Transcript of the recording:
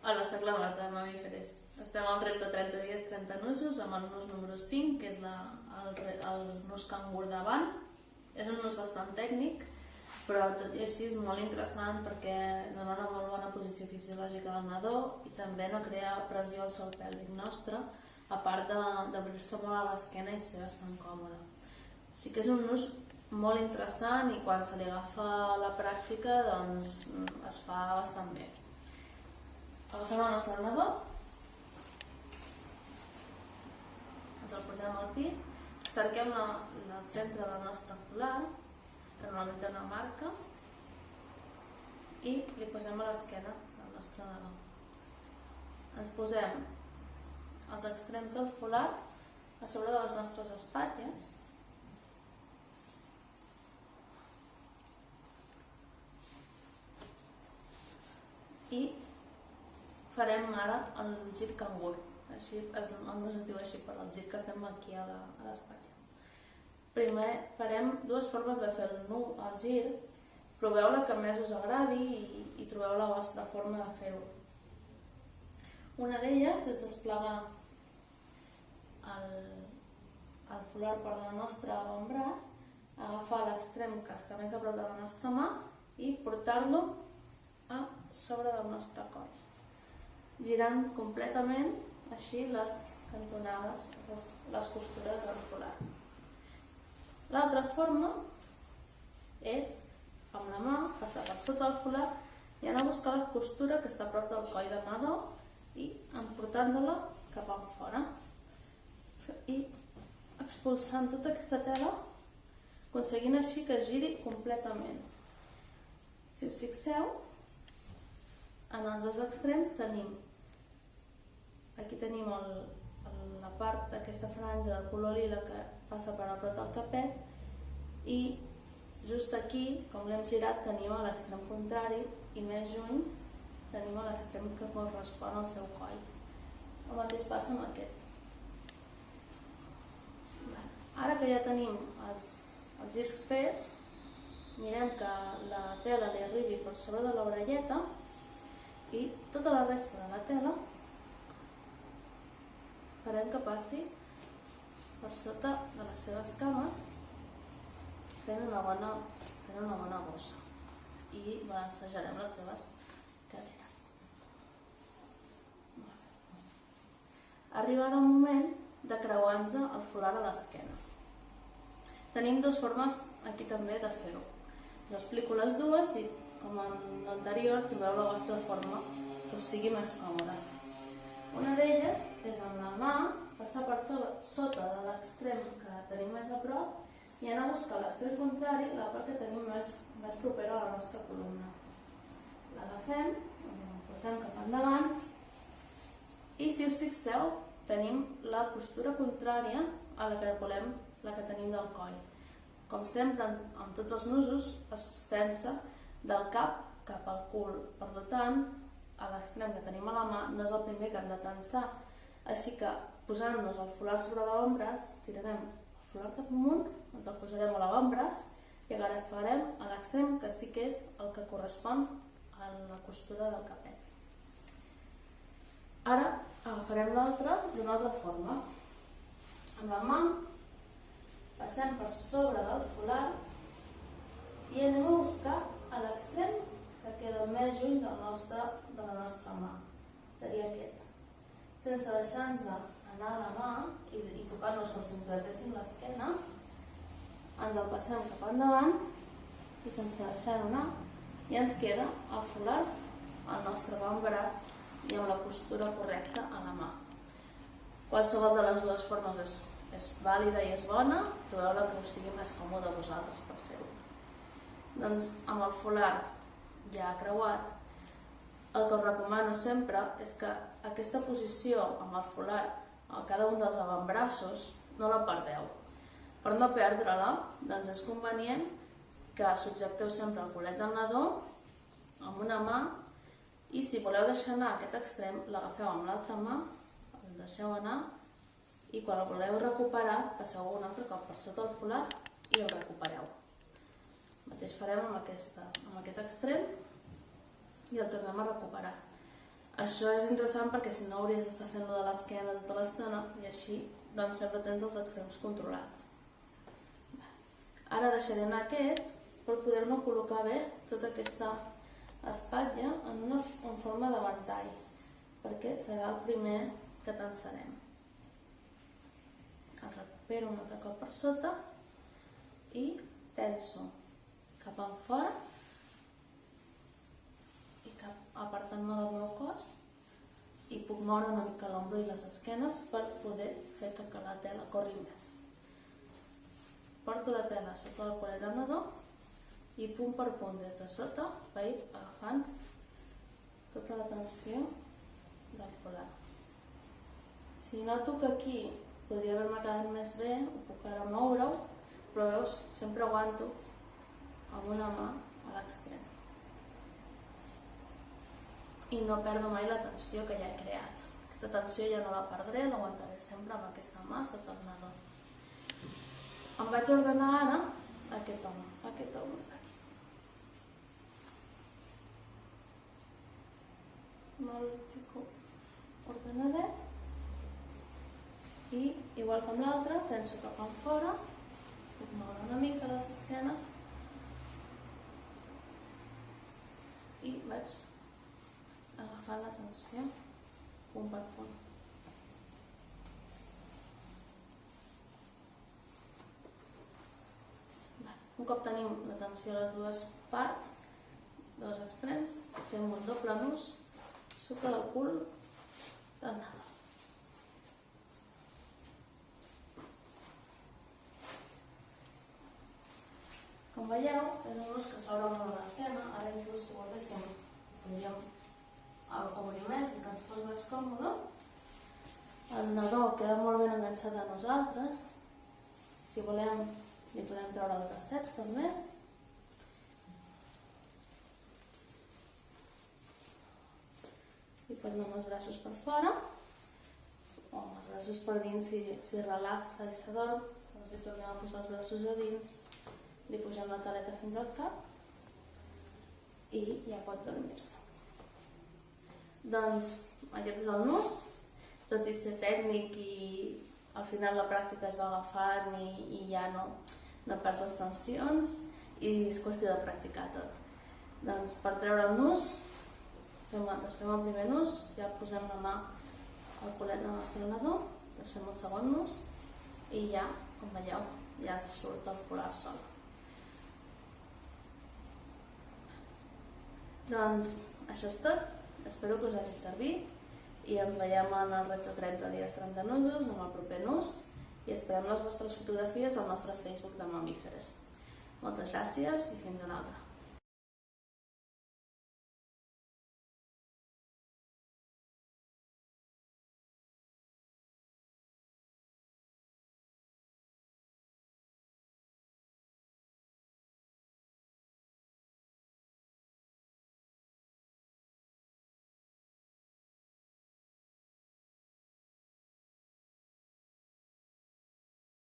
Hola, soc la Marta de Mamíferes. Estem al repte 30 dies, 30 nusos, amb el nus número 5, que és el nus cangur davant. És un nus bastant tècnic, però tot i així és molt interessant perquè dona una molt bona posició fisiològica del nadó i també no crea pressió al sòl pèlvic nostre, a part d'obrir-se molt a l'esquena i ser bastant còmode. Sí que és un nus molt interessant i quan se li agafa la pràctica doncs es fa bastant bé. Agafem el nostre nadó, ens el posem al pit, cerquem el centre del nostre folar, que normalment té una marca, i li posem a l'esquena del nostre nadó. Ens posem els extrems del folar a sobre de les nostres espatlles i farem ara el gir cangur. El nus es diu així per el gir que fem aquí a l'espatlla. Primer farem dues formes de fer el gir. Proveu la que més us agradi i trobeu la vostra forma de fer-ho. Una d'elles és desplegar el folar per la nostra avantbraç, agafar l'extrem que està més a prop de la nostra mà i portar-lo a sobre del nostre coll, girant completament així les cantonades, les costures del folar. L'altra forma és amb la mà passar per sota el folar i anar a buscar la costura que està a prop del coll del nadó i emportant-la cap enfora i expulsant tota aquesta tela, aconseguint així que giri completament. Si us fixeu, en els dos extrems aquí tenim la part d'aquesta franja de color lila que passa per a prop del capet i just aquí, com l'hem girat, tenim a l'extrem contrari i més lluny tenim a l'extrem que correspon al seu coll. El mateix passa amb aquest. Ara que ja tenim els girs fets, mirem que la tela li arribi per sobre de l'orelleta i tota la resta de la tela farem que passi per sota de les seves cames fent una bona bossa i massajarem les seves caderes. Arriba ara el moment de creuar-nos el folar a l'esquena. Tenim dues formes aquí també de fer-ho. Us explico les dues i com en l'anterior trobeu la vostra forma que us sigui més còmoda. Una d'elles és amb la mà passar per sota de l'extrem que tenim més a prop i anar a buscar l'extrem contrari, la part que tenim més propera a la nostra columna. L'agafem, ens la portem cap endavant i si us fixeu tenim la postura contrària a la que tenim del coll. Com sempre, amb tots els nusos es tensa del cap cap al cul. Per tant, a l'extrem que tenim a la mà no és el primer que hem de tensar. Així que, posant-nos el folar sobre l'avantbraç, tirarem el folar cap amunt, ens el posarem a l'avantbraç i agafarem a l'extrem que sí que és el que correspon a la costura del capet. Ara agafarem l'altra d'una altra forma. Amb la mà passem per sobre del folar i anem a buscar a l'extrem que queda més lluny de la nostra mà. Seria aquest. Sense deixar-nos anar a la mà i tocant-nos com si ens gratéssim l'esquena, ens el passem cap endavant i sense deixar anar i ens queda el folar al nostre avantbraç i amb la postura correcta a la mà. Qualsevol de les dues formes és vàlida i és bona, trobeu la que us sigui més còmode a vosaltres per fer-ho. Doncs amb el folar ja creuat, el que us recomano sempre és que aquesta posició amb el folar a cada un dels avantbraços no la perdeu. Per no perdre-la, doncs és convenient que subjecteu sempre el colet del nadó amb una mà i si voleu deixar anar aquest extrem, l'agafeu amb l'altra mà, el deixeu anar i quan el voleu recuperar, passeu un altre cop per sota el folar i el recupereu. El mateix farem amb aquest extrem i el tornem a recuperar. Això és interessant perquè si no hauries d'estar fent-lo de l'esquena tota l'estona i així doncs sempre tens els extrems controlats. Ara deixaré anar aquest per poder-me col·locar bé tota aquesta espatlla en forma de ventall, perquè serà el primer que tensarem. El recupero un altre cop per sota i tenso cap enfora i apartant-me del meu cos, i puc moure una mica l'ombra i les esquenes per poder fer que la tela corri més. Porto la tela sota el colet del nadó i punt per punt des de sota vaig agafant tota la tensió del folar. Si noto que aquí podria haver-me quedat més bé, ho puc ara moure-ho, però veus, sempre aguanto amb una mà a l'extrem. I no perdo mai la tensió que ja he creat. Aquesta tensió ja no la perdré, l'aguantaré sempre amb aquesta mà sota el nadó. Em vaig ordenar ara aquest ombre d'aquí. Me'l fico ordenadet i, igual que amb l'altre, tenso cap enfora, puc moure una mica les esquenes i vaig agafar la tensió punt per punt. Un cop tenim la tensió a les dues parts, dos extrems, fem un doble nus sota del cul del nadó. Com veieu, és un nus que s'obre molt a l'esquena, ara inclús si volguéssim podríem obrir més i que ens fos més còmode. El nadó queda molt ben enganxat a nosaltres. Si volem, li podem treure els bracets també. I posem els braços per fora, o amb els braços per dins si relaxa i s'adorm. Doncs li tornem a posar els braços a dins, li pugem la taleta fins al cap i ja pot dormir-se. Doncs aquest és el nus, tot i ser tècnic i al final la pràctica es va agafant i ja no perds les tensions i és qüestió de practicar tot. Doncs per treure el nus, desfem el primer nus, ja posem la mà al colet del nostre nadó, desfem el segon nus i ja, com veieu, ja surt el folar sol. Doncs això és tot. Espero que us hagi servit i ens veiem en el repte 30 dies 30 nusos, amb el proper nus, i esperem les vostres fotografies al nostre Facebook de Mamíferes. Moltes gràcies i fins una altra.